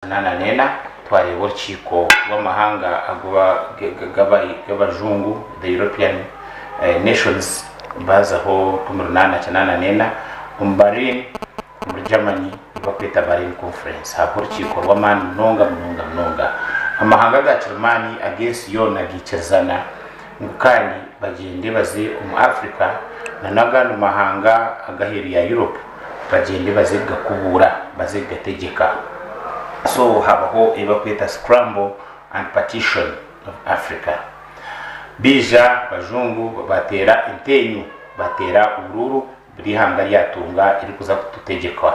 nana nena twareba urukiko rw'amahanga g'abajungu the European nations bazaho ku nana nena Berlin muri Germany bakwita Berlin conference hapo urukiko rw'amani mnonga amahanga ga Germany against yo nagicazana kandi bagende baze Africa nanagana mahanga agaheri ya Europe bagende baziga kubura baziga tegeka. So habaho ibakwita scramble and partition of Africa. Bija bajungu batera intenyu batera ururu birihanga ryatunga iri kuza kututegekwa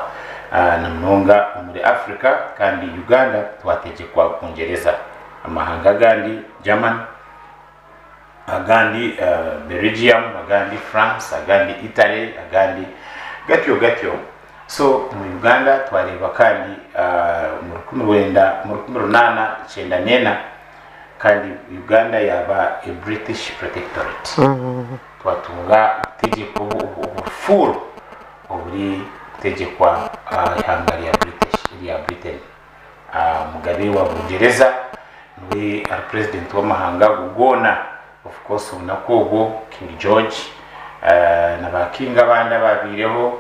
na mnonga muri Africa kandi Uganda twategekwa Kongereza amahanga gandi German agandi Belgium agandi France agandi Italy agandi gatyo. So mu Uganda twareba kandi mu 1899 kandi Uganda yaba a British protectorate. Twatunga tegeko ubufuru oburi tegekwa ihanga ya Britain. Mugabe wa Bungereza ni president wa mahanga gugona of course unakogo King George na bakinga banda babireho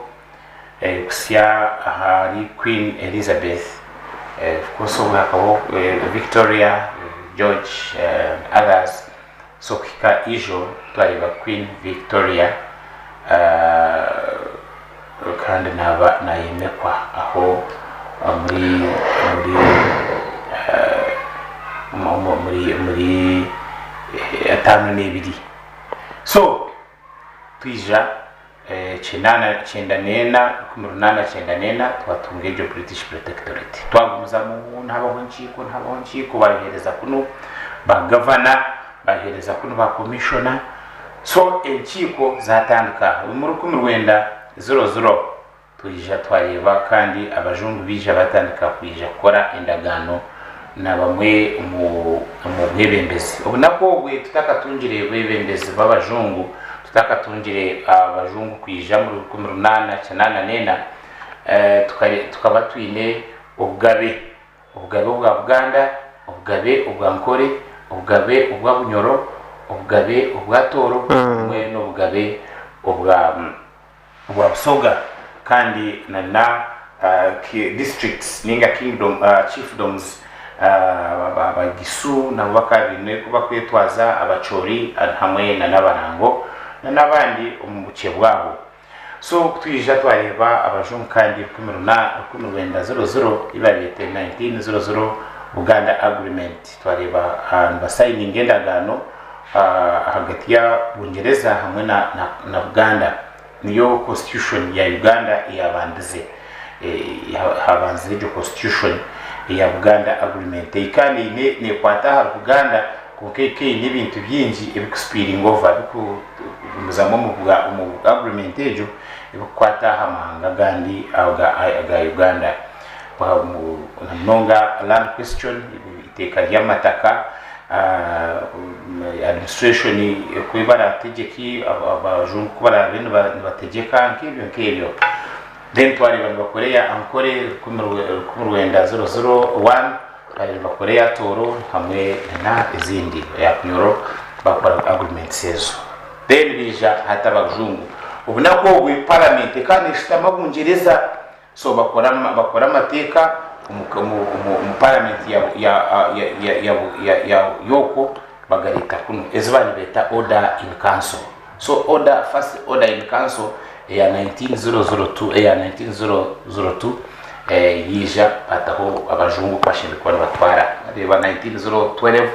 kusya hari Queen Elizabeth of course hakaho Victoria George others. So kika ijo twariba Queen Victoria kandi na yemekwa aho muri atanu n'ebiri. So twija chenda nena twatungeje British protectorate twaguza mu ntabahonchiko bahereza kuno ba governor bahereza kuno ba commissioner. So enchiko zatandika muri 1900 twija twareba kandi abajungu bija batandika kwija kora endagano na bamwe mu bwebembezi ubunako bwe tutakatunjire bwebembezi babajungu tutakatunjire abajungu kwija muri 1899 tukaba twine ubugabe bwa Uganda ubugabe ubwa Nkore ubugabe ubwa Bunyoro ubugabe ubwa Toro mwe no bugabe ubwa Busoga kandi na districts ninga kingdom chiefdoms abagisu na bakabine kuba kwetwaza abachori hamwe na nabarango na nabandi umubuke bwabo. So twija twareba abajungu kandi 1900 ibabete 1900 Uganda agreement twareba basigning endagano hagati ya Bungereza hamwe na Uganda niyo constitution ya Uganda yabandize habanze iyo constitution ya Uganda agreement ikani ne kwata Uganda kukeke n'ibintu byinji ebikuspiring over bikumuzamo mu agreement ejo ibikwata hamanga gandi aga Uganda nonga land question iteka y'amataka administration kwibara tegeki abajungu kubara bintu bategeka nk'ibyo. Then twareba bakoreya ankore kumurwenda 001 bakoreya Toro hamwe na izindi ya Nyoro bakora agreement sezo. Then bija hata bajungu ubunako bwe parliament kandi shitama Bungereza so bakora amateka mu parliament ya yoko bagarita kuno ezibani beta order in council. So first order in council ya 1902 yija ataho abajungu kwashimikwa batwara reba 1912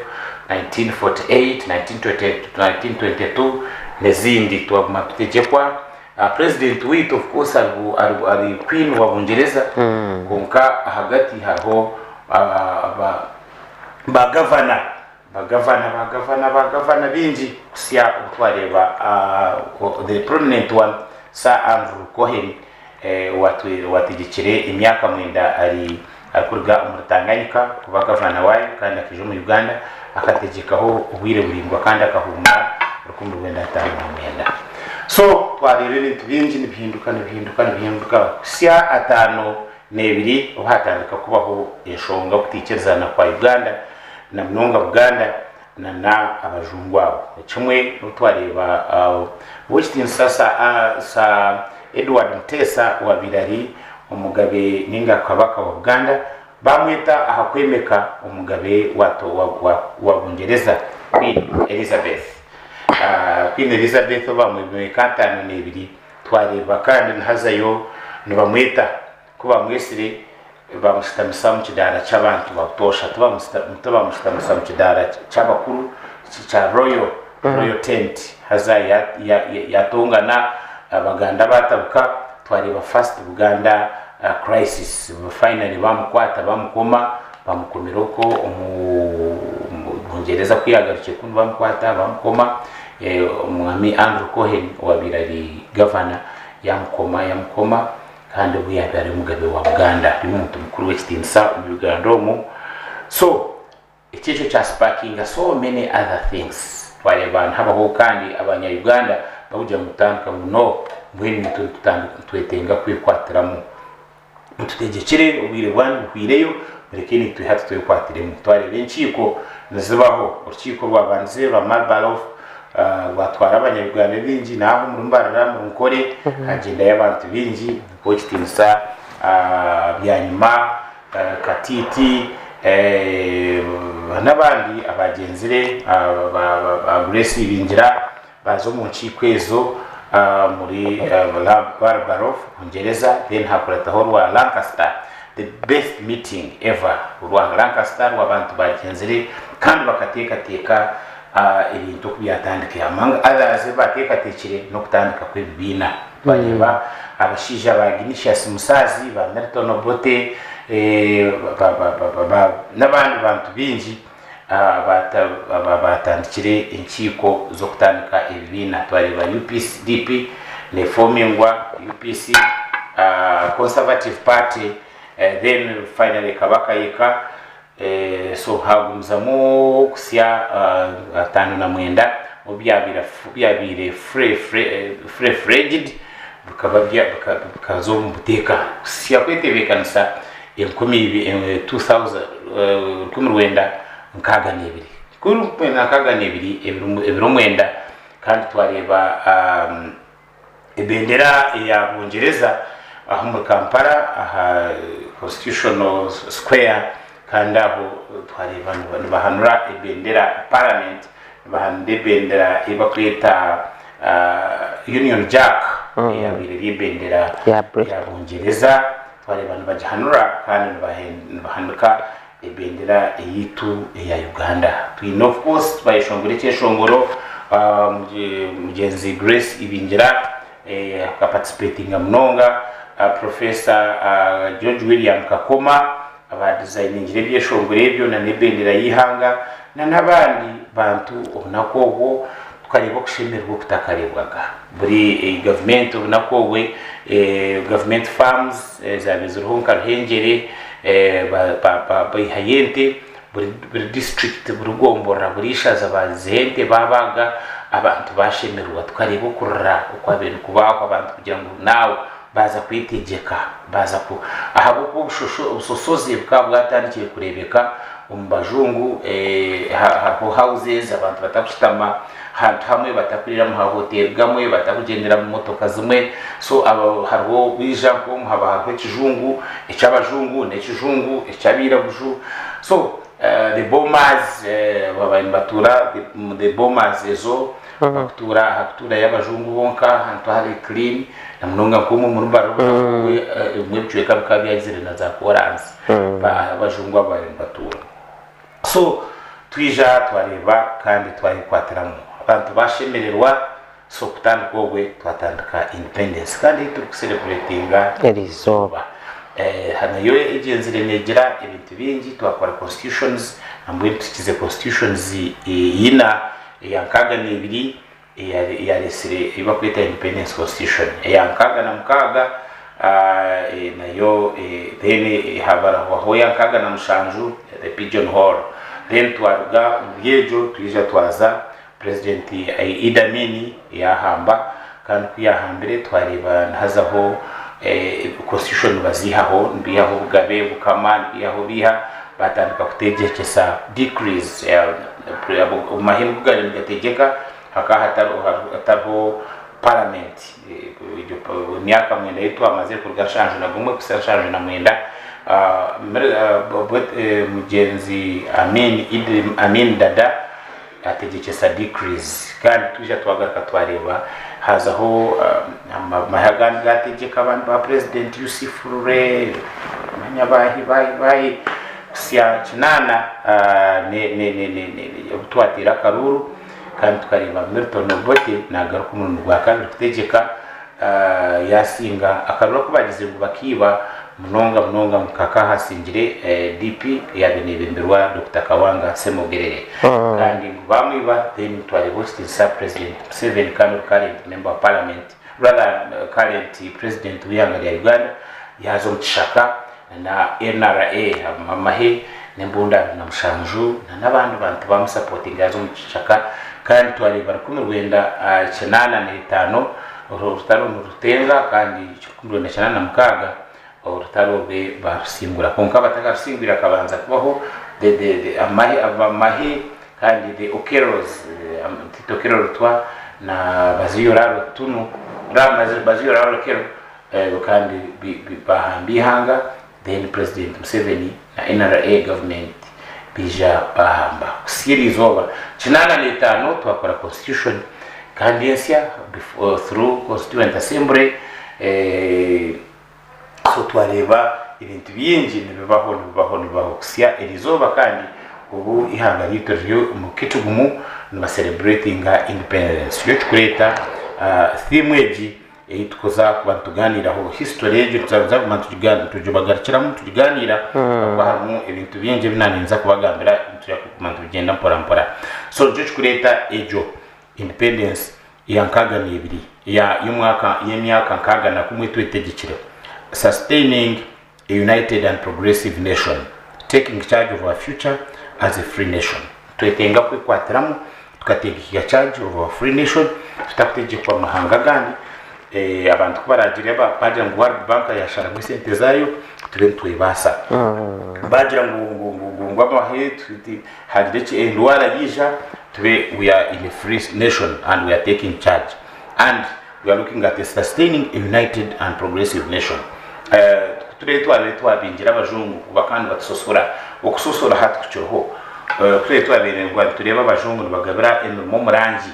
1948 1922 nezindi twaguma tutegekwa president wit of course ari Queen wa Bungereza konka hagati haho ba governor binji kusya utwareba the prominent one Sir Andrew Cohen wategekere imyaka mwenda ari akurga umutanganyika kuba governor wayo kandi akije mu Uganda akategekaho ubwire buringwa kandi akahumba 1950. So twarebe bintu binji nibihinduka kusya atano nebiri uhatandika kubaho eshonga kutikezana kwa Uganda na mnonga Uganda na abajungwabo kimwe utwareba Western sa Edward Mutesa wa Birari umugabe ninga kabaka wa Uganda bamwita ahakwemeka umugabe wa Bungereza Queen Elizabeth bamwemeka 52 twareba kandi hazayo nibamwita kuba mwesire bamushitamisa mu kidara cy'abantu batosha tubamushitamisa mu kidara cy'abakuru cya royal tent hazaya yatongana abaganda batabuka twareba first Uganda crisis finally bamukwata bamukoma bamukomeroko Bungereza kwihagarukiye kundi bamukwata bamukoma umwami Andrew Cohen wa Birari governor yamukoma kandi ubu yabari umugabe wa Uganda umuntu mukuru w'ekitinsa Uganda so ikicho cha sparking so many other things twareba habaho kandi abanya Uganda bawujya mutanka muno mwene twetenga kwikwatiramo tutegekere ubire bwani bukwireyo murekeni tuhati twikwatiremo twarebe inciko nazibaho urukiko rwabanze rwa Marlborough batwara abanyarwanda bingi naho murumbarara mu nkore agenda y'abantu bingi pochitinsa byanyuma katiti n'abandi abagenzire aburesi bingira bazo mu nkikwezo muri Marlborough Bungereza then hakurataho rwa Lancaster the best meeting ever rwa Lancaster w'abantu bagenzire kandi bakatekateka ibintu byatandike amanga others batekatekire no kutandika kw'ibibina bareba abashija ba Ignatius Musazi ba Milton Obote n'abandi bantu bingi batandikire inkiko zo kutandika ibibina twareba UPCDP ne formingwa UPC Conservative Party then finally Kabakayeka so hagumzamo kusya 59 obyabire free bikazo mbuteka kusya kwetebekanisa 2000 nkaga nebiri kuri nkaga nebiri ebiro mwenda kandi twareba ebendera ya Bungereza aho mu Kampala aha Constitutional Square kandi aho twareba bahanura ebendera Parliament bahande bendera ibakwita Union Jack ya bire bendera ya Bungereza twareba bajahanura kandi bahanuka ebendera yaitu ya Uganda twino of course bayishongore cyeshongoro mugenzi Grace ibingira participating mnonga Professor George William Kakoma aba designing byeshongore ebyo na nebendera yihanga na nabandi bantu onakogo tukaribo kushemerwa kutakarebwaga buri government onakowe government farms zabezuruho nkaruhengere bayihayente buri district burugombora burishaza bazente babaga abantu bashemerwa tukaribo kurra ukwabintu kubaho abantu kugira ngo nawe baza kwitegeka baza ku ahabo ubusosozi bwatandikire kurebeka umbajungu hapo houses abantu batakushitama hantu hamwe batakurira mu hotel gamwe batakugendera mu motoka zimwe so abo harwo bija ko haba harwo kijungu icabajungu n'ekijungu icabira buju so the bombers babaimbatura the bombers ezo hakutura y'abajungu bonka hantu hari clean na munonga komo muri baro mwebjueka bikabyazire na za koranzi abajungu abaimbatura so twija twareba kandi twayikwatiramo abantu bashemererwa so kutandikogwe twatandika independence kandi turi celebratinga erizoba hanayo igenzire negira ibintu bingi twakora constitutions ambwe tukize constitutions yina yankaga n'ibiri ya resire iba kwita independence constitution yankaga na mkaga nayo then habara ho yankaga na mushanju the pigeon hall then twaruga ubyejo twija twaza president Idi Amin yahamba kandi kuyahambire twareba hazaho constitution bazihaho mbiyaho bugabe bukama mbiyaho biha batandika kutegekesa decrease umahini bugari ngategeka hakahataro parliament myaka mwenda yitu amaze kurgashanje na gumwe kusashanje na mwenda mugenzi Amin Dada ategekesa decrease kandi tuje twagaruka twareba hazaho mahagani gategeka abantu ba president Yusuf Rure manyabahi sia kinana twatira karuru kandi tukareba Milton Obote nagaruka umuntu gwa kabiri kutegeka yasinga akarura kubagize ngo bakiba munonga mukaka hasingire DP yabenebemberwa Dr. Kawanga Semogerere kandi bamwiba then twari host sub president 7 current member of parliament rather current president w'iyanga ya Uganda yazo mutishaka na NRA mamahe nembunda na mushanju n'abandi bantu bamusupporting yazo mutishaka kandi twari bari kumurwenda 85 urutaro rutenga kandi 16 urutaro be barusimbura konka batagarusimbira kabanza kubaho de amahe kandi de okeros titokero rutwa na baziyora tunu ramaze baziyora rokero kandi bahambihanga then president Museveni na NRA government bija bahamba series over 85 twakora constitution kandi yensia through constituent assembly so twareba ibintu byinji nibibaho kusya elizoba kandi ubu ihanga ryo mu kitugumu na celebrating independence yo kureta theme eji tukoza kubantuganiraho history ejo tuzaza tujubagarikira mu tuganira abahamu ibintu byinji binanenza kubagambira tuya kumantu bigenda mpora so jo kureta ejo independence yankaga nibiri ya y'imyaka nkaga na kumwe twetegekire sustaining a united and progressive nation, taking charge of our future as a free nation. Twetenga kwikwatiramo tukategeka charge of our free nation, tutakutegekwa mahanga gani abantu kubaragira bagira ngo World Bank yashara mu sente zayo twibasa bagira ngo abahe hadire endwara yija we are in a free nation and we are taking charge and we are looking at a sustaining a united and progressive nation. Twabingira abajungu bakandi batusosora okusosora hati kucyoho twabererwa tureba abajungu bagabira mu murangi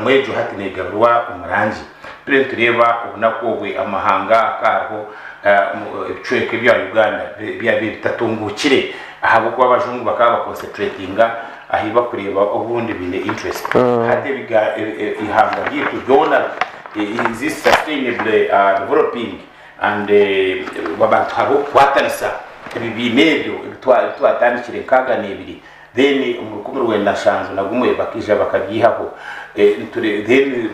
mu ejo hati negabirwa umurangi tureba ubunakogwe amahanga akaho ibicweke bya Uganda bya bitatungukire ahabo kwa abajungu bakaba concentratinga ahiba kureba ubundi bine interest hati biga ihanga gitu yona is sustainable developing and wabantu habo kwatanisa ibinebyo twatandikire kaga nebiri then umukumuru wenda shanzo nagumwe bakija bakabyihaho then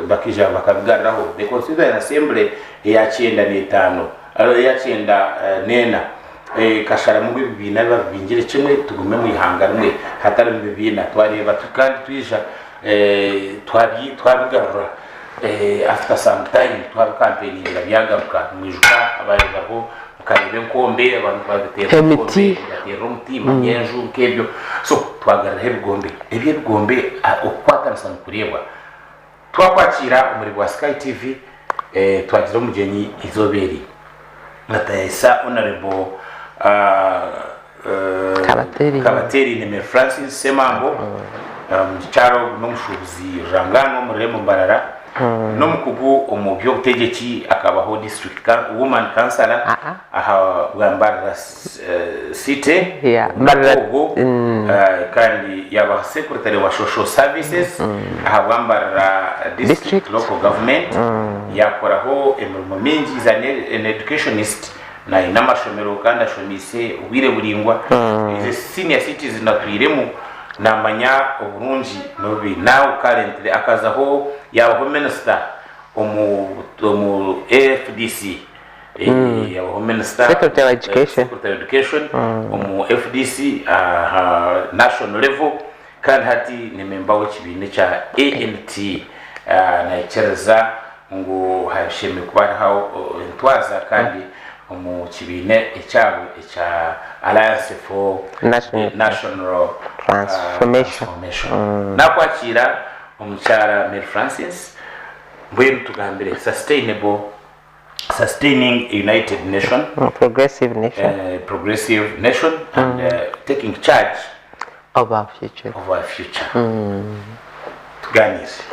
bakija bakabigaraho the constituent assembly ya 95 ya 94 kashara mu bibina babingire kimwe tugume mu ihanganwe hatari mu bibina twareba tukandi twija twabigarura after some time twaba campaigning byagaruka mwijuka abayeho karebe nkombe abantu bagatera umutima nyenju kebyo so twagarara hebigombe ebigombe okwatanisa kurebwa twakwakira umuri wa Sky TV twagira umugenyi izoberi natayisa honorable Kabateri Neme Francis Semambo charo n'umushubuzi rangano muremo mbarara no mukugu umubyo utegeki akabaho district woman councilor aha bwambara city mbarako kandi yaba secretary wa social services aha bwambara district local government yakoraho emirimo mingi za educationist na inamashomero kandi ashomise ubire buringwa senior citizens natwiremo namanya uburungi nobi now currently akazaho yabaho minister omu FDC yabaho minister secretary education omu FDC national level kandi hati ni member w'ikibine cha ANT na ikereza ngo hashimwe kuba hawo intwaza kandi mu kibine ecyabo echa Alliance for National Transformation nakwakira omucyara Mary Francis mbwe tugambire sustaining united nation, progressive nation and taking charge of our future. Tuganise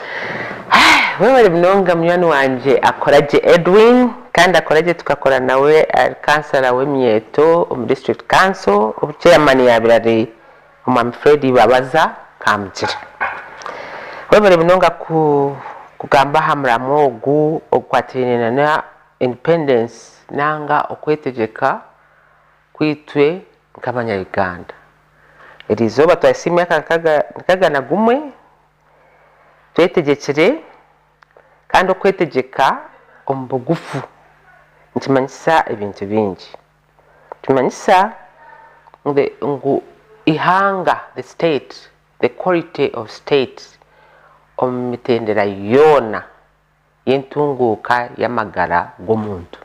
wewe mnonga mnyani wanje Akoragye Edwin kandi Akoragye tukakora nawe kansala w'emyeto mu district council chairman yabirari Umwami Fred babaza kamjira wewe mnonga kugamba hamramo ogu okwatirina na independence nanga okwetegeka kwitwe nk'abanya Uganda erizoba twasimya kaga na gumwe twetegekere kandi okwetegeka ombugufu ntimanyisa ebintu bingi tumanyisa ngu ihanga the quality of state omitendera yona yentunguka yamagara gomuntu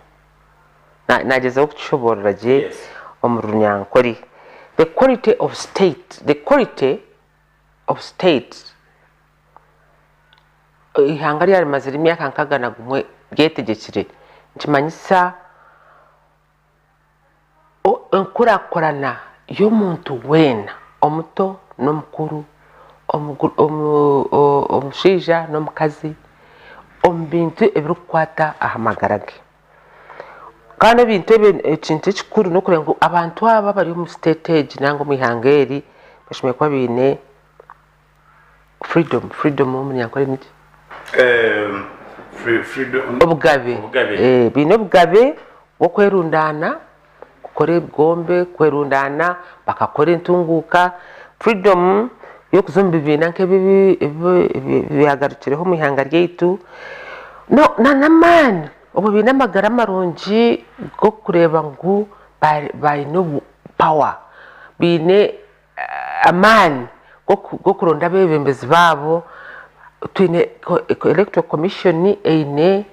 nageza okushobora je omurunyankori the quality of state ihanga ryari maziri myaka nkagana gumwe ryetegekire ntimanyisa nkurakorana y'omuntu wena omuto n'omukuru omushija n'omukazi ombintu ebirukwata ahamagarage kandi ebintu ekintu ekikuru nokurenga abantu aba bari mu stage nango mihangeri bashimye kwa bine freedom omunyankore niki freedom obugabe bino obugabe okwerundana kukore gombe kwerundana bakakore entunguka freedom yokuzomba ibintu nk'ebibi bihagarukireho mu ihanga ryaitu man obu bine amagara marungi go kureba ngu bayine power bine amani go kuronda abebembezi babo twine electoral commission eine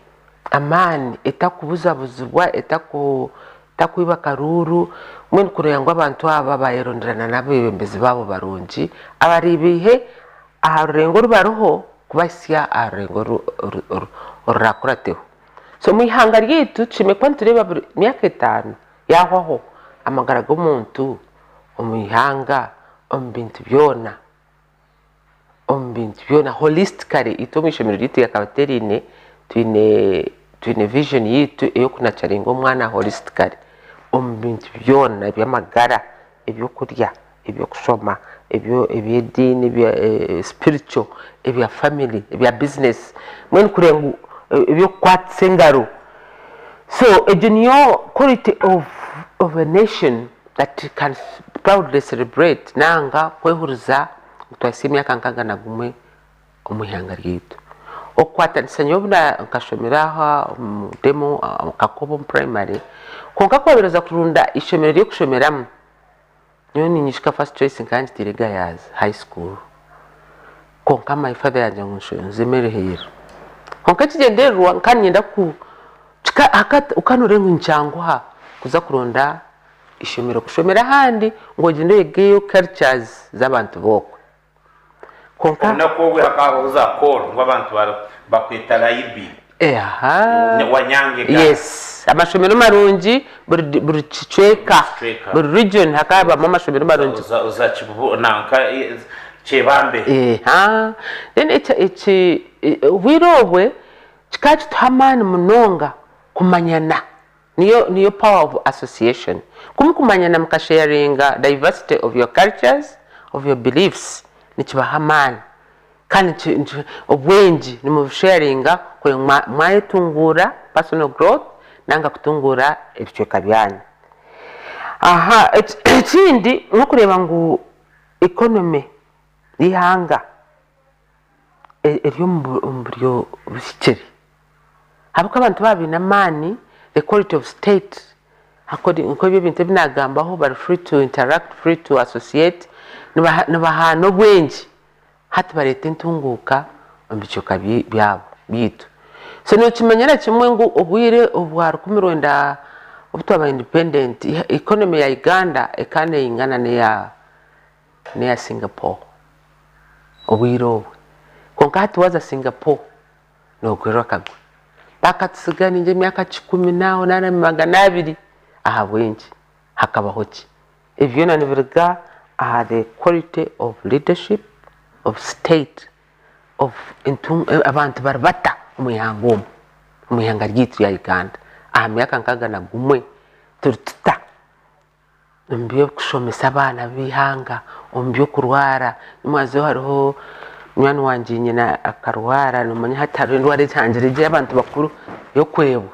amani etakubuzabuzibwa etakwiba karuru mwe kureba ngo abantu aba bayironderana n'abebembezi babo barungi abaribihe aharengo rubaroho kubasya aharengo rurakurateho so mu ihanga ry'itu cime kwa tureba myaka 5 yahwaho amagara g'omuntu mu ihanga ombintu byona holistically itomishomero ry'itu yakabaterine twine vision yitu eyo kunacaringa omwana holistically ombintu byona ebyamagara ebyokurya ebyokusoma ebyedini ebya spiritual ebya family ebya business mwen kurengu ebyokwatsa engaro so a junior quality of a nation that can proudly celebrate nanga kwehuriza twasimya kankaga na gumwe omuyanga ry'itu okwatanisa nyobuna nkashomeraho demo kakobo primary konka kwabereza kurunda ishomero ryo kushomeramu nyoni nyishika first choice nkanje tirega yaza high school konka my father yanje nshonze merehero konka kigenderwa nkanyenda ku akata ukanurengu ncangwa kuza kurunda ishomero kushomera handi ngo gende yegeyo cultures z'abantu boko konka nakobwe akabuza call ngo abantu bakwita laibi wanyange yes amashomero marungi buri cicweka buri region hakaba amashomero marungi uzakibonanka chebambe then it's wirobwe chikachi thamani munonga kumanyana niyo power of association kumanyana mukasharinga diversity of your cultures of your beliefs nikibahamani kandi obwenji ni mu sharinga kwe mwayetungura personal growth nanga kutungura ebicweka byanyu ekindi nokureba ngu economy ihanga eryo mburyo busikiri habuka abantu babina mani the quality of state according ko ibintu binagambaho bari free to interact free to associate nibahano bwenji hati barete ntunguka mbicoka byabo bitu so no kimanyira kimwe ngo obwire obwa 19 obutaba independent economy ya Uganda ekane ingana ne ya Singapore obwire konkati waza Singapore no gwero kagwe bakatsigana nje myaka 10 naho nana 200 ahabwenje hakabaho ki ivyo nanivirga the quality of leadership of state of abantu barbata umuyanga ryitu ya Uganda myaka nkaga na gumwe turtuta mbyo kushomesa abana bihanga mbyo kurwara nyamaze hariho mwana wanje nyina akarwara numanya hatari ndware cyangire abantu bakuru yo kwebo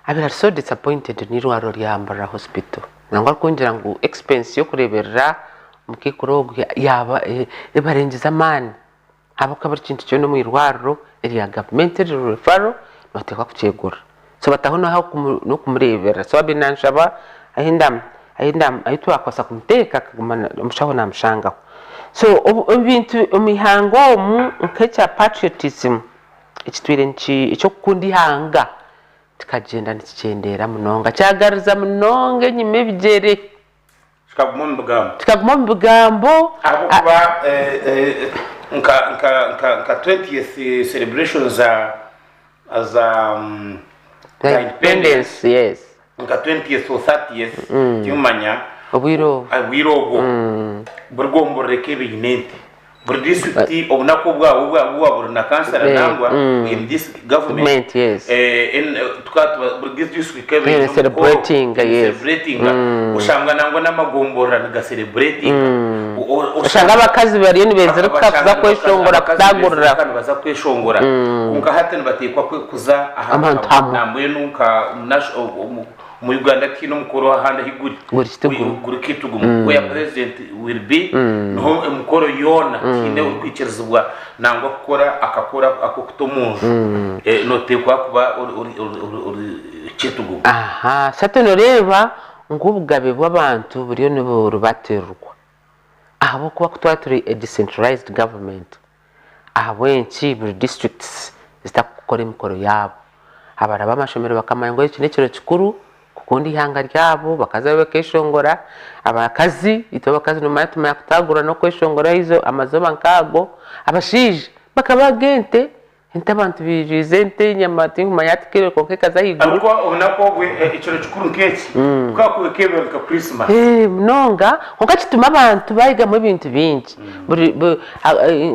abira so disappointed ni rwaro ryambara hospital nangwa kungira ngo expense yo kureberera mukikurogo yaba ebarengiza amani abakabari kintu cyo no mu irwaro eri government referral batekwa kucegura so batahona no kumurebera so abinanshaba ahindam ayitu akosa kumteka mushaho na mshanga so ibintu umihango mu nkecha patriotism ikitwire nchi icyo kundi hanga tikagenda nikicendera munonga cyagariza munonge nyime bigere tukaguma mu bigambo abo kuba nka 20th celebrations as independence yes nka 20th or 30th cyumanya obwiro burgombo rekebe inente bur district obunako bwa buruna kansara nangwa in this government yes in tukatwa bur district kebe celebrating ushanga nangwa n'amagombora nga celebrating ushanga abakazi bari ni bezera kuza kweshongora kudagurira kandi baza kweshongora kunka hatene batekwa kuza ahantu namwe nuka mu Uganda kino mukoro handa higuri kitugumu where president will be no mukoro yona kinde ukwikirizwa nangwa gukora akakora akokutomunju notekwa kuba kitugumu sateno reba ngubgabe bw'abantu buriyo nibo rubaterwa abo kuba kutwature a decentralized government abenshi buri districts zitakukora imikoro yabo abaraba amashomero bakamanya ngo iki nekiro kikuru kundi hanga ryabo bakaza bekeshongora abakazi ito bakazi no mayatuma yakutagura no kweshongora izo amazoba nkago abashije bakabagente abantu bijizente nyamati kumayatikere konke kaza higuru ariko ubonako gwe icyo kikuru nkeki ukakuwe kebe ka Christmas mnonga kokatuma abantu bayiga mu bintu bingi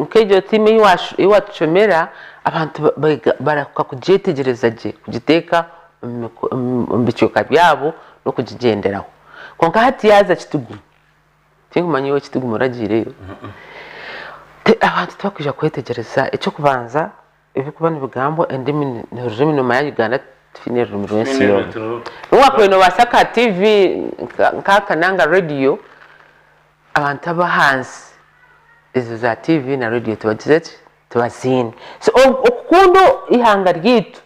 nkejo time iwachomera abantu baraka kujetegereza je kugiteka mbicyoka byabo no kujigenderaho konka hati yaza kitugu tingumanyiwe kitugu muragire abantu twakwija kwetegereza icyo kubanza ibikubana bigambo endimi n'ururimi no ya Uganda tufinira mu rwensi yo wakweno wasaka TV nkakananga radio abantu abahansi izo za TV na radio tubagize tubazine so okundo ihanga ryitu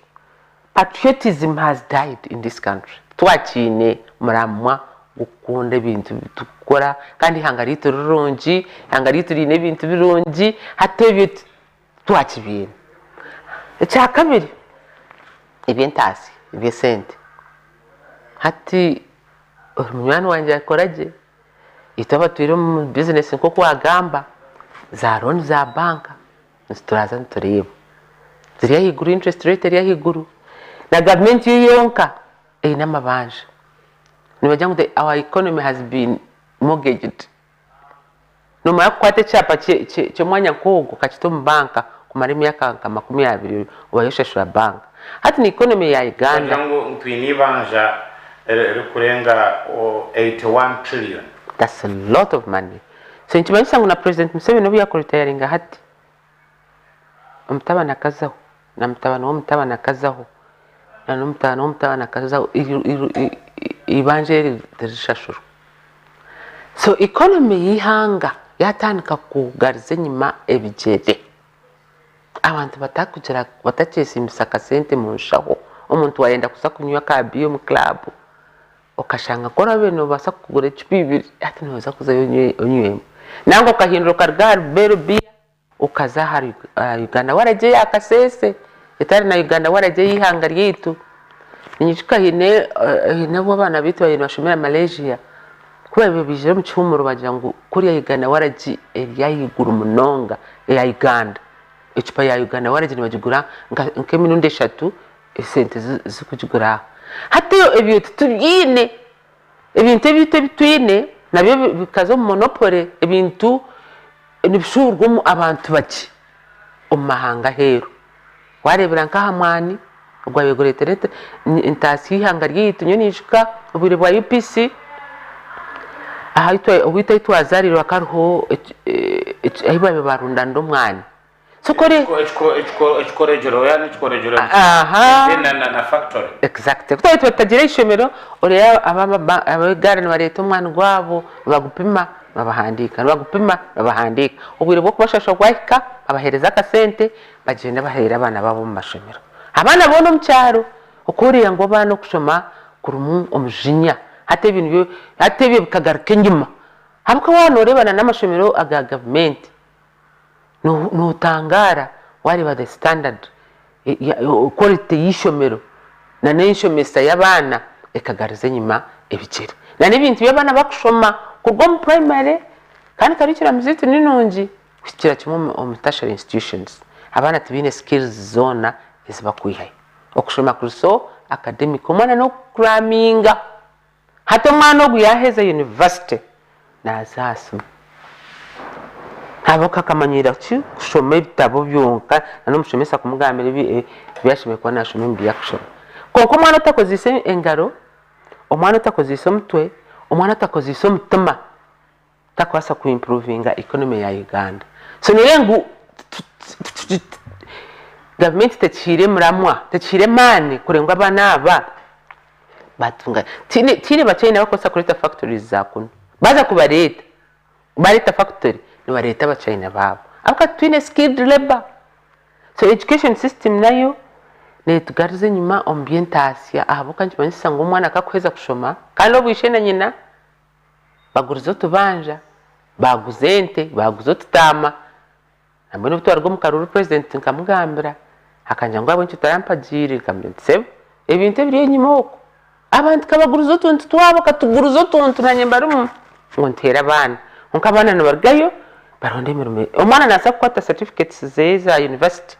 patriotism has died in this country twakine muramwa gukunda ibintu bitukora kandi ihanga ryitu rurungi ihanga ryitu rine ibintu birungi hatebye twakibine cya kabiri ibintasi ibesente hati umwana wanje Akoragye itaba twire mu business nko kwagamba za loan za banka turaza tureba ziriya higuru interest rate yari higuru na government yonka n'amabanje nibajya ngo our economy has been mortgaged no mara kwate cyapa cyo mwanya kogo kachito mu banka kumara imyaka 20 ubayeshashura banka hati ni economy ya Uganda ngo twinibanja rukurenga 81 trillion. That's a lot of money. So nchimanyisa nguna President Museveni no yakuritayaringa hati umtabana kazaho na mtabana kazaho na mtabana kazaho ibanje rishashuru. So economy yihanga yatandika kugarize nyima ebijere abantu batakugera batacese imisaka sente munshaho umuntu wayenda kusa kunywa ka biyo mu club okashanga kora beno basa kugura chipibiri ati noza kuza yonywe nango kahinduka rgar bero bia ukaza hari Uganda waraje yakasese itari na Uganda warajye yihanga ryitu ninyuka hine bo bana bitu bayino bashomera Malaysia kuba bibije mu cyumuro bagira ngo kuri Uganda warajye yayigura umunonga ya Uganda icupa ya Uganda warajye nibagigura nke minunde 3 sente zikugura hatiyo ebyo tubyine ebintu bitwine nabyo bikazo mu monopole ebintu nibishurwa abantu baki umahanga hero warebera nkahamwani ugwabegore terete intasi ihanga ryitu nyonishuka ubire bwa UPC ahitwa ubita azariro akaruho ahibabe barunda ndomwani sokore ekorejero yani ekorejero na factory exactly kuko tutagira ishomero ore abagara n'abareta umwana gwabo bagupima babahandika ubwire bwo kubashasha gwahika abahereza akasente bagenda bahera abana babo mu mashomero abana bono mu cyaro ukuriye ngo bano kushoma kurumu umujinya hate ibintu hate bikagaruka nyuma habuka wano rebana n'amashomero aga government no tangara wari ba the standard quality y'ishomero na n'ishomesa y'abana ekagarize nyuma ebikira na n'ibintu by'abana bakushoma kurwa mu primary kandi karikira muzito ninungi kukira kimwe mu tertiary institutions abana tibine skills zona ezibakwihaye okushoma kuruso academic umwana no craminga hata mwana oguyaheza university nazasoma haboka kamanyira ki kushoma ibitabo byonka na n'umushomesa kumugambira byashime kwa nashome mbiya kushoma konko mwana utakozise engaro omwana utakozise mutwe omwana utakozise umutima takwasa ku improvinga economy ya Uganda so nirengu government tekire muramwa tekire mani kurengwa abana aba batunga tine bacayina bakosa kureta factories zakuno baza kubareta bareta factory ni bareta bacayina babo aka twine skilled labor so education system nayo ne tugarize nyuma ambientation ahabuka njibanyisa ngo umwana akakweza kushoma kandi obwishena nyina bagurizo tubanja baguzente baguzo tutama nambone butwarwa mu karuru president nkamugambira akanja ngo abonye tutampagire kametse ebintu biri nyimoko abantu kabagurizo tuntu twabo katugurizo tuntu nanyembarumu ngo ntera abana nkabana nabargayo baronde mirume umwana nasa kwata certificates zeza university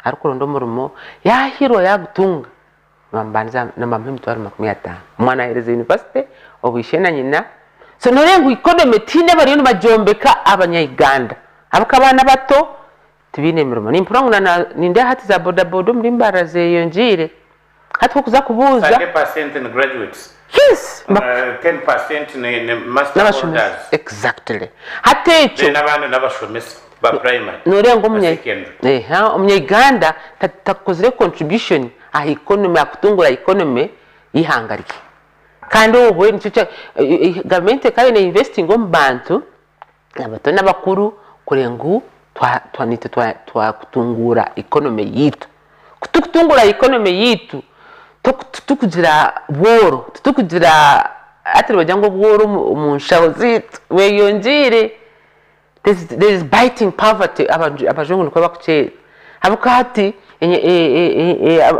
ariko rondo murumo ya hero ya gutunga mambanza na mamwe twari 50 umwana hereze university obishena nyina so norengu economy tine bari no bajombeka abanya-Uganda abakabana bato tibine mirumo ni mprongo na ninde hati za bodaboda muri mbaraze yonjire hati kuza kubuza 5% in graduates yes 10% in master holders exactly hatecho n'abana n'abashomesa ba primary norengo umunya-Uganda takozire contribution a economy akutungura economy yihangarike kandi ubu nicyo government kayo ne investing mu bantu abato n'abakuru kurengu twa kutungura economy yitu kutungura economy yitu tukugira boro tukugira atari bajango boro mu nshaho zitu weyonjire there is biting poverty abajongo niko bakuce abuka hati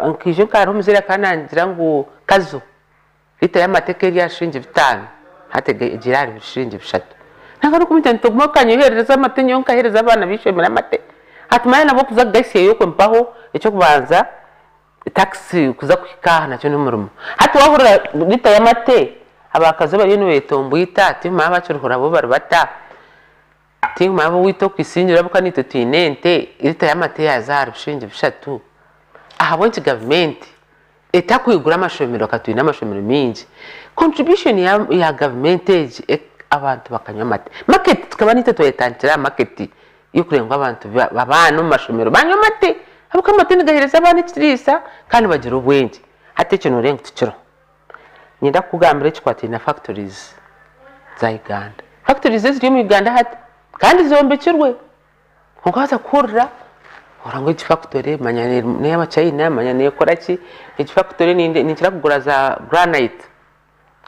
nkije karo muzira kanangira ngo kazo lita y'amatekeri yashinje 5 hatege girari bishinje 3 nangaro kumitento kumokanye hereza amatenyo nkahereza abana bishemera amate hatumana nabo kuza gasiye yo kwempaho icyo kubanza taxi kuza kwikaha nacyo n'umurumo hati wahura lita y'amate abakazo bari no wetombuita ati mama cyuruhura bo barbata ati mama wito kwisinjira bukanite tinente lita y'amate yazara bishinje 3 ahabonye government etakwigura amashomero katwina amashomero mingi contribution ya government abantu bakanywa mate market tukabanite toyetantira market yo kurengwa abantu babana mu mashomero banywa mate abuka mate nigahereza abana ikirisa kandi bagira ubwenge hate cyo norenga tukiro nyenda kugambira kikwati na factories za Uganda factories ziri mu Uganda hate kandi zombekirwe nkoza kurra orango iki factory manyane ne y'abachina manyane koraki iki factory ni kirakugura za granite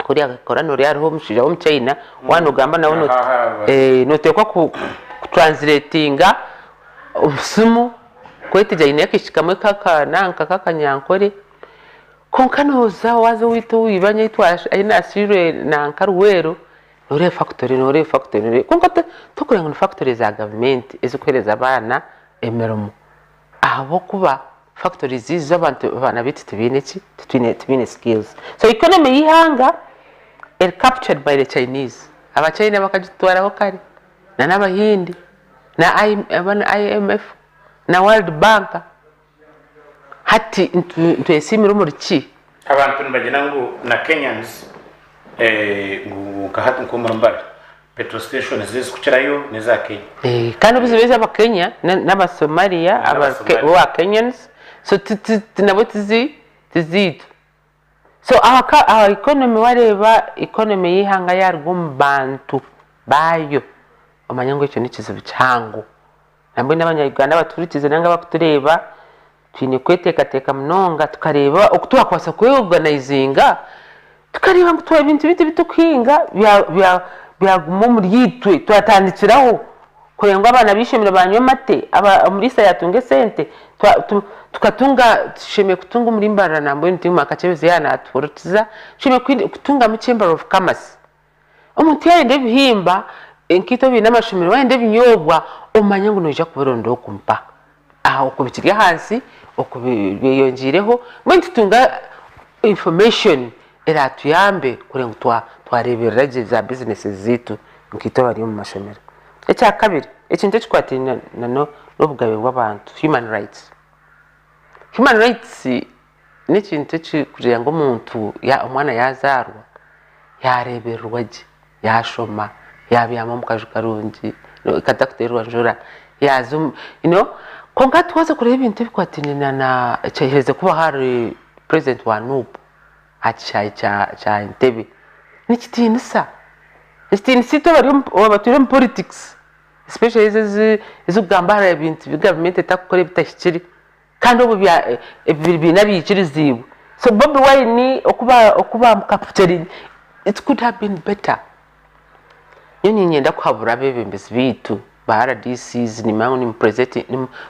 kuri akora no ryariho mushija wo China wano gamba nawo notekwa ku translatinga ubusumu kwetejya inekishikamo kakananka kakanyankore konka noza wazo wito wibanye itwasha ayina sire nanka ruwero nore factory konka tukurenga factory za government ezikwereza abana emeromo abo kuba factories z'abantu bana biti tibine skills so economy yihanga is captured by the Chinese aba China bakagitwaraho kare na n'abahindi na IMF na World Bank hati ntuesimira umuriki abantu nibagena ngo na Kenyans ngo kahatu nkomurambara petrol station zizikukirayo neza Kenya kandi bizibeza aba Kenya n'aba Somalia aba Kenyans so nabo tizitu so our economy wareba economy yihanga yarwo mbantu bayo amanyango icyo nikizibu cyango namwe n'abanyarwanda baturikize nanga bakutureba twine kwetekateka mnonga tukareba okutuwa kwasa kweorganizinga tukareba ngo tuwa ibintu bitukinga byagumo muri yitwe twatandikiraho kurenga abana bishimira banywe mate umurisa yatunge sente tukatunga sheme kutunga muri mbara nambo ntima akacebeze yana atwortiza sheme kutunga mu chamber of commerce umuntu yende bihimba enkito binamashimiro wende binyobwa umanya ngo noja kubirondo kumpa aho kubikige hansi okubiyongireho mwenti tunga information era tuyambe kurenga twareberera za businesses zitu nkito bari mu mashomero echa kabiri ekintu kikwatira n'obugabe bw'abantu human rights ni kintu kugira ngo umuntu umwana yazarwa yareberwa je yashoma yabyama mu kaju karungi katakuterwa njora yazum konka twaza kureba ibintu bikwatinina na cyaheze kuba hari president wa NUP cha Entebbe nikitinisa sito bari wabature mu politics especially izugambara ibintu government etakukore bitashikiri kandi ubu binabikiriziwe so Bobi Wine okuba capturing it could have been better nyine nyenda kwabura bebembezi bitu ba RDCs ni mangu ni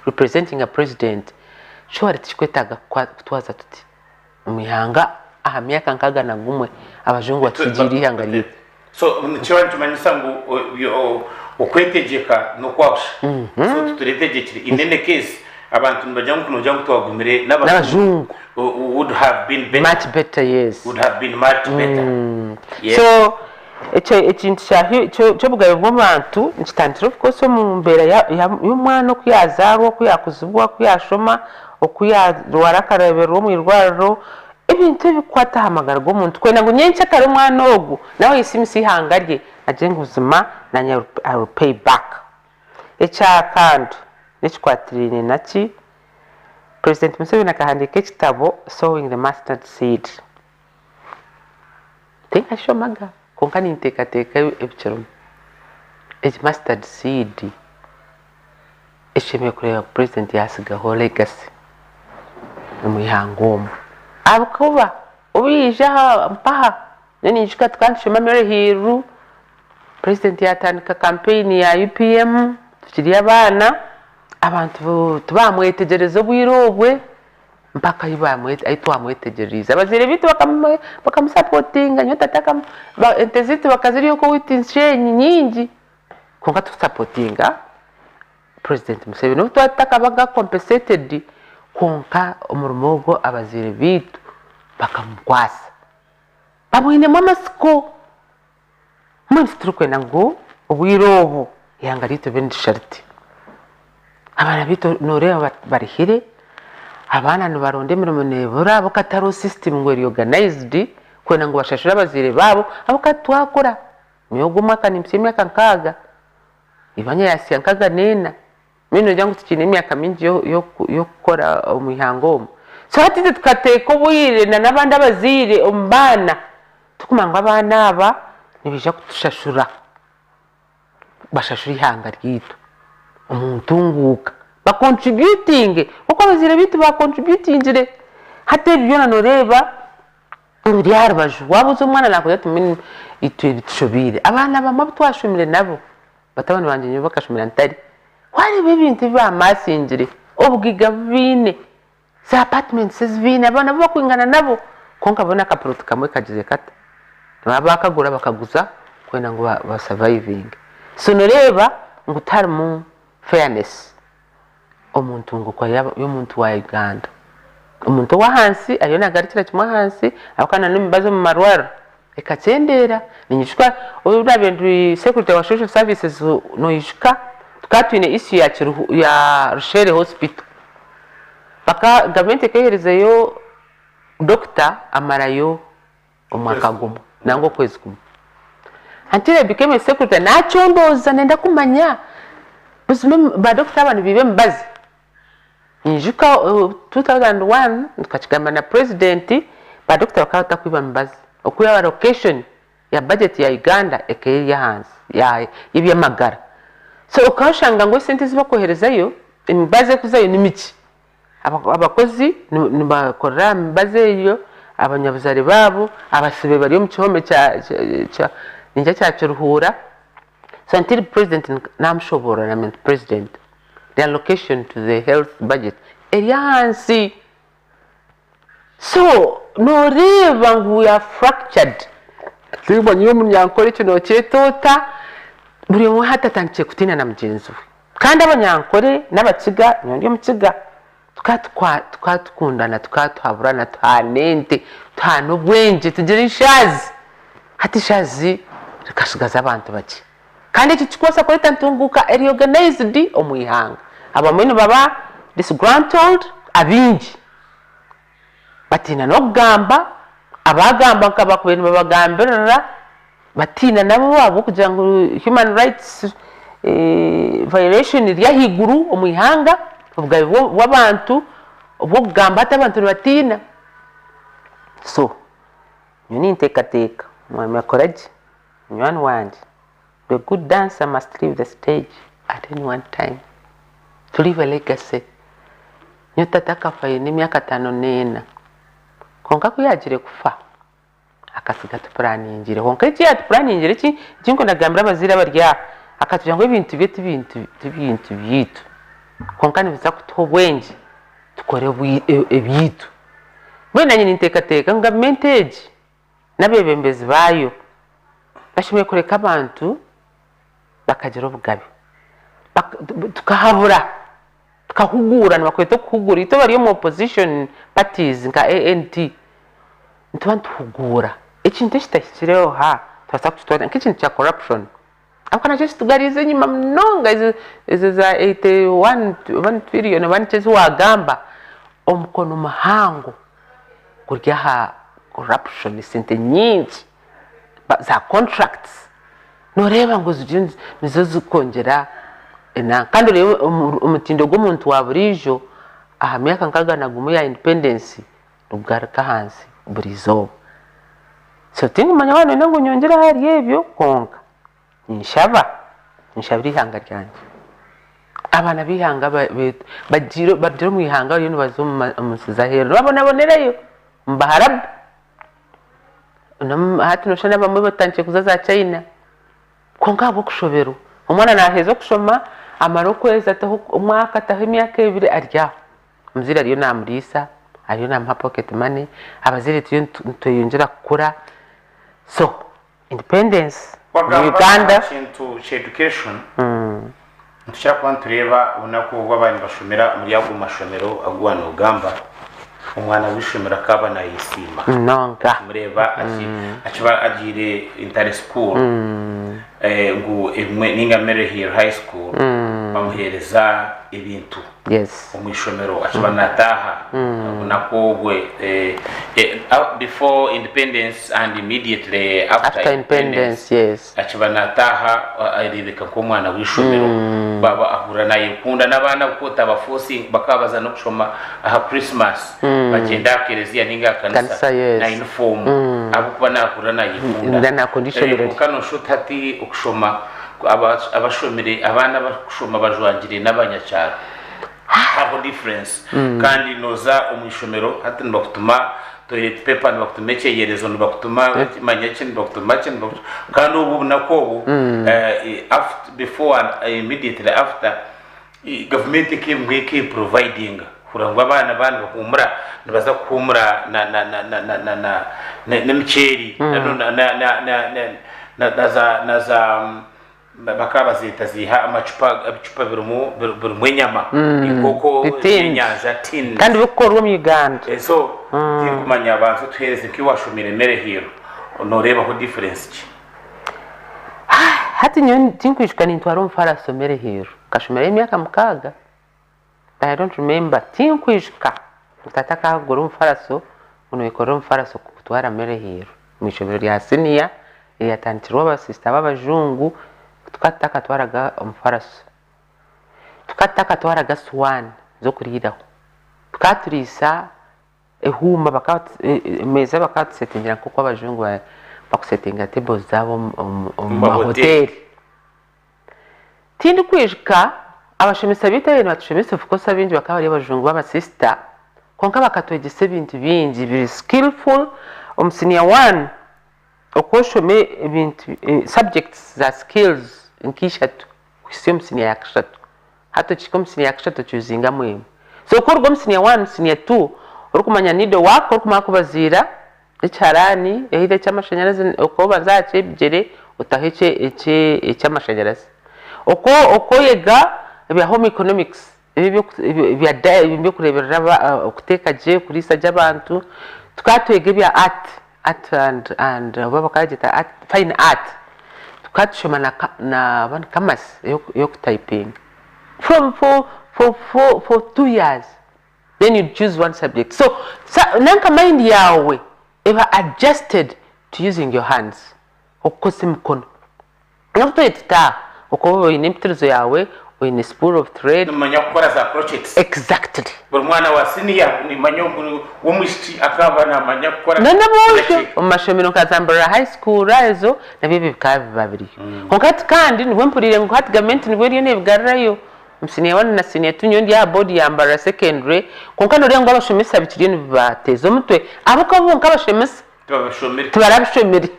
representing a president shwari tikwetaga kutwaza tuti umihanga ahamyaka nkaga na gumwe abajungu batugiri hangari so nchiwani tumanyisa ngo okwetegyeka no kwasha so tuturetegekire inene case abantu nibajya kunoja gutwagumire n'abajungu would have been better much better yes would have been much better yes. So ekintu cyo bugabe bw'abantu nikitandira kuko mu mbera y'umwana kuyazarwa kuyakuzibwa kuyashoma okuyarwara karabero mu irwariro ibintu bikwata hamagara go muntu kwena ngo nyenche kare umwana ogu nawe isimisi hangarye ajenga uzima na nya I will pay back echa kandi nikwatirine naki President Museveni akahandika ekitabo Sowing the Mustard Seed tenga shomaga konkani ntekateka ebichero mustard seed esheme kureba president yasigaho legacy umuyangomo abukuba ubija mpaha nini njika twanshema mere hiru president yatandika campaign ya UPM tukiri abana abantu tubamwetegereza bwirobwe mpaka ibamwete ayitwamwetegereza abazire bitu bakamusupportinga nyotataka enteziti bakaziri yuko witinshenyi nyingi konka tusupportinga president Museveni no twataka baga compensated konka umurmogo abazire bitu bakamkwasa bamwine mamasiko mwinzi turukwena ngo ubwirobo yangarito bendi sharti abana bitu nore barihire abana nibaronde mirimo nebura bakataro system ngo reorganized kwena ngo bashashura abazire babo abakatwakora miyogo mwaka ni msimya kankaga ibanya yasiya nkaga nena mino jangu tukine imyaka mingi yo gukora umuhango so hatize tukateka buyire na nabandi abazire umbana tukumanga abana aba nibija kutushashura bashashura ihanga ryito umuntu unguka ba contributing uko abazire bitu ba contributingire hate byona noreba uri harabaju wabuze umwana nakoze tumini itwe bitushobire abana bamwe twashumire nabo batabana banje nyo bakashumira ntari kwari bibintu bya masingire obugiga bine za apartments zivine abana bakwingana nabo konka bona kaproti kamwe kagize kata bakagura bakaguza kwenda ngo ba surviving so noreba ngo utari mu fairness omuntu ngo kwa y'omuntu wa Uganda omuntu wa hansi ayo nagarikira kimwe hansi akana n'imibazo mu marwara ekatsendera ninyishwa urabendri secretary wa social services no yishika tukatwine issue ya Rushere hospital baka government ekeherezeyo doctor amarayo omwaka gumu nango kwezi gumu until I became a secretary nachondoza nenda kumanya busime ba doctor abantu bibe mbazi injuka 2001 tukachigamba na president ba doctor bakata kwiba mbazi okuya allocation ya budget ya Uganda ekeye ya hansi ya ibya magara so ukashanga ngo sente zibakoherezayo imbaze kuzayo nimiki abakozi nibakora mbaze yo abanyabuzare babo abasibe bari mu cyhome cya ninja cyacuruhura so until president namshobora na president the allocation to the health budget eriansi so no reba ngo we are fractured tibo nyo munyankore kino cyetota buri mu hatatangiye kutina na mugenzi we kandi abanyankore n'abakiga nyo mukiga tukatwakundana tukatwaburana twanente twanubwenje tugira ishazi hati shazi rikashigaza abantu bake kandi iki kikosa ko ritantunguka reorganized omuyihanga abamwe baba disgruntled abingi batina no kugamba abagamba nkaba kubintu babagambirira batina nabo babo kugira ngo human rights violation ya higuru omuyihanga ubwo wabantu ubwo kugamba atabantu batina so nyoni ntekateka mwami Akoragye nywani wanje the good dancer must leave the stage at any one time to leave a legacy nyota takafaye n'imyaka 5 nena konka kuyagire kufa akasiga tuplaningira konka iki atuplaningira iki jinko ndagambira abazira barya akatuja ngo ibintu byitu konka nibiza kutobwenje tukore ebyitu bwena nyine ntekateka nga mentage nabebembezi bayo bashimye kureka abantu bakagira obugabe tukahabura tukahugura nabakwete kuhugura ito bari mu opposition parties nka ANT ntubantu hugura ekintu kitashyireho ha twasa kutwara nk'ikintu cya corruption akana just tugarize nyuma mnonga izo za 81 trillion banchezi wagamba omukono mahango kurya ha corruption sente nyingi za contracts noreba ngo nizo zikongera na kandi rero umutindo gw'umuntu wa burijo aha myaka nkagana gumu ya independence rugaraka hansi burizo so tingu manya wana nango nyongera hari yebyo konka nishabiri hanga ryanje abana bihanga bagiro mu ihanga yo nibazuma umusiza hero babonerayo mbaharab hati noshana bamwe batangiye kuzaza China konka abo kushobero umwana naheza kushoma amaroko yeza taho umwaka taho imyaka 2 arya muzira riyo namurisa ariyo nampa pocket money abazire tuyinjira kukura so independence Uganda into education ntushaka tureba unako wabanye bashomera muri yago mashomero agwana ugamba umwana wishomera kaba na yisima nonga mureba achiba agire inter school ngo emwe ninga mere here high school bamuhereza ibintu yes umwishomero achiba nataha unakogwe before independence and immediately after independence yes achiba nataha arireka ko mwana wishomero baba ahura naye kunda nabana ukota abafosi bakabaza no kushoma aha Christmas bagenda kerezia ninga kanisa na uniform abo kuba nakura naye kunda na condition kano shotati ukushoma abashomere abana bakushoma bajwangire n'abanyacyaro habo difference kandi noza umwishomero hati ndakutuma toilet paper ndakutuma cyeyerezo ndakutuma manyake ndakutuma kandi ubu nakobu after before and immediately after government ke providing kurangwa abana bahumura nibaza kumura na mcheri na za bakaba zitaziha amacupa birumu nyama ikoko y'inyanza tin kandi bikorwa mu Uganda so kumanya abantu twereze kiwashumire mere hero onoreba ko difference ki hati nyo tinkwishika nintwara umfaraso mere hero kashumire imyaka mukaga I don't remember tinkwishika utataka gura umfaraso unwekora umfaraso kutwara mere hero mwishobero rya senior yatantirwa abasista b'abajungu tukataka twaraga umfaraso tukataka twaraga swan zo kuriraho tukaturisa ehuma meza bakatsetingira kuko abajungu bakusetinga table zabo mu hotel tindi kwishika abashemesa bita ibintu batushemesa fukosa bingi bakaba ari abajungu b'abasista konka bakatwegese ibintu bingi biri skillful senior one okoshome ibintu subjects za skills nkishatu kwisyo senior yakashatu hato chiko senior yakashatu chuzinga mwemu so korgo senior 1 senior 2 urukumanya nido wako urukumanya kubazira icharani ehide cy'amashanyarazi uko bazace bigere utahice cy'amashanyarazi uko yega bya home economics byo kurebera ukuteka kuri sajya abantu tukatwege bya art and baba kagita art fine art tukatshoma na ban kamas yo typing from for 2 years then you choose one subject so nanka mind yawe ever adjusted to using your hands okose mkono nakto etita okobo inimtirizo yawe in a spool of thread manya gukora za projects exactly buri mwana wa senior ni manyo wo mushiti akaba na manya gukora nanabuje umashomero kazambara high school razo nabibi bikabi babiri konkati kandi niwe mpurire ngo hati government niwe riyo nebigarrayo senior 1 na senior 2 nyondi ya body yambara secondary konkano rero ngo abashomesa bikiriye nibatezo mutwe abuko bonka abashomesa tubarabishomeri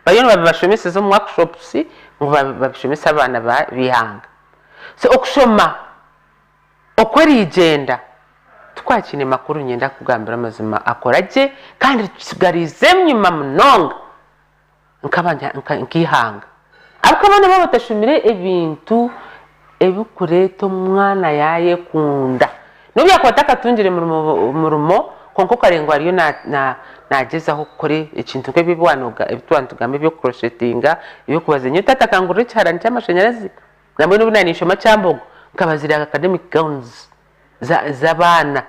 bayo babashomesa zo mu workshops ngo babishomesa abana bihanga so okushoma okwerigenda twakine makuru nyenda kugambira amazima Akoragye kandi tusigarize mnyuma munonga nkabanja nkihanga ariko abana babo batashumire ebintu ebikureto mwana yaye kunda nubya kwataka tungire murumo konko karengwa ariyo nagezaho kuri ikintu kwe bibwanuga ebitwantugambe byo crochetinga byo kubazenye tatakangura cyarani cy'amashanyarazi namwe n'ubunanisho macambogo nkabazira academic gowns zabana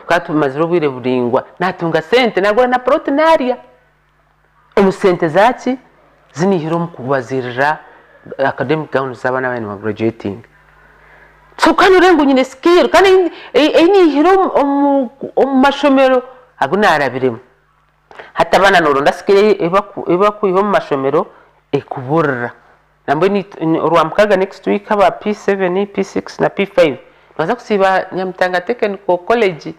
tukatumaziro bwire buringwa natunga sente nagora na proteinaria umusente zaki zinihiro mukubazirira academic gowns zabana bane ma graduating so kanu rengo nyine skill kandi inihiro mashomero aguna arabiremo hata bana noronda skill eba kuyiho mu mashomero ekuburra nambo ni urwamkaga next week aba P7 P6 na P5 baza kusiba Nyamtanga Technical College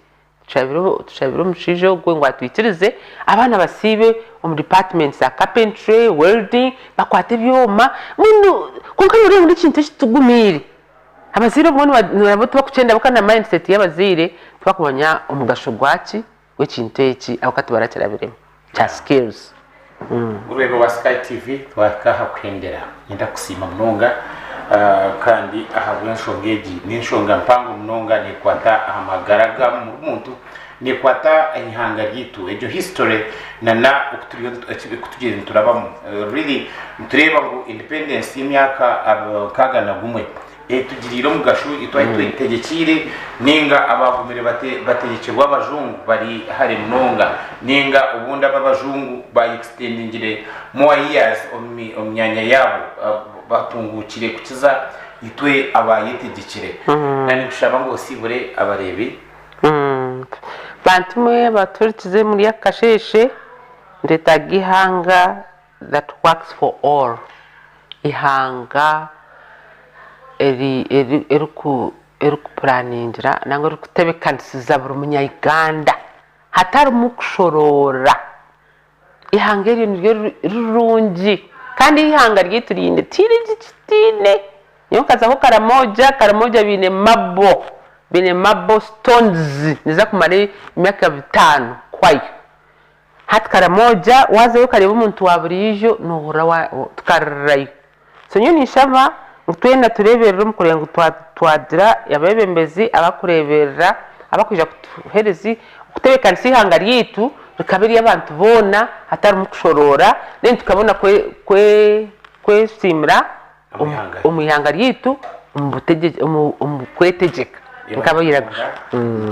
tushabiro mshije gwe ngo atwitirize abana basibe mu departments za carpentry welding bakwate byoma muno konkano rero ndi kintu kitugumire abazire bone nabo tubakucenda bakana mindset y'abazire twakumanya umugasho gwaki w'ikintu eki abakati baraterabiremo cha skills urwego wa Sky TV twakaha kwendera nyenda kusima mnonga kandi ahabwe nshongeji n'inshonga mpango mnonga ni kwata amagaraga mu muntu ni kwata ihanga ryitu ejo history na ukutugire turabamo really tureba ngo independence y'imyaka kagana gumwe tugiriro mugashu itegekire ninga abavumire bategekirwa abajungu bari hari mnonga ninga ubunda babajungu ba extendingire more years omyanya yabo batungukire kukiza itwe abayitegekire nani kushaba ngo sibure abarebi bantumwe baturikize muri yakasheshe ndeta gihanga that works for all ihanga eriku planingira nango rikutebekanisiza buri munya Uganda hatari mukushorora ihangeri niryo rurungi kandi ihanga ryiturinde tiri gitine niyo kazaho karamoja bine mabo stones niza kumara imyaka 5 kwayo hati karamoja wazayo kareba umuntu waburijo nuhura tukarayo so nyo nishaba twenda tureberera mukorera ngo twadira yabebembezi abakureberera abakuja kuherezi kutebekana sihanga ryitu rikabiri abantu bona hatari mukushorora then tukabona simra umihanga ryitu okwetegyeka nkabayiraga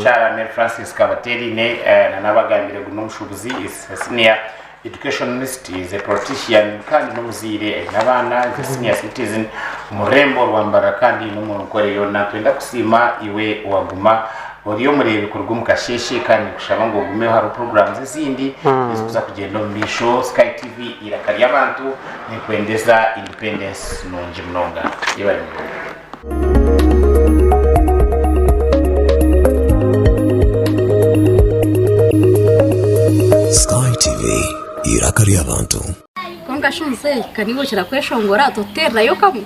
Chara Mary Francis Kabateri ne nanabagambire gunomushubuzi is senior educationist, is a politician kandi nomuzire nabana is senior citizen umurembo rwambara kandi n'umukoreyo natwenda kusima iwe waguma uriyo murebe kurugum kasheshe kandi kushaba ngo gume hari programs zindi ziza kugenda mu misho Sky TV irakari abantu ni kwendeza independence nonje mnonga yebali Sky TV irakari abantu konga shunze kanibo kirakweshongora totera yo kamu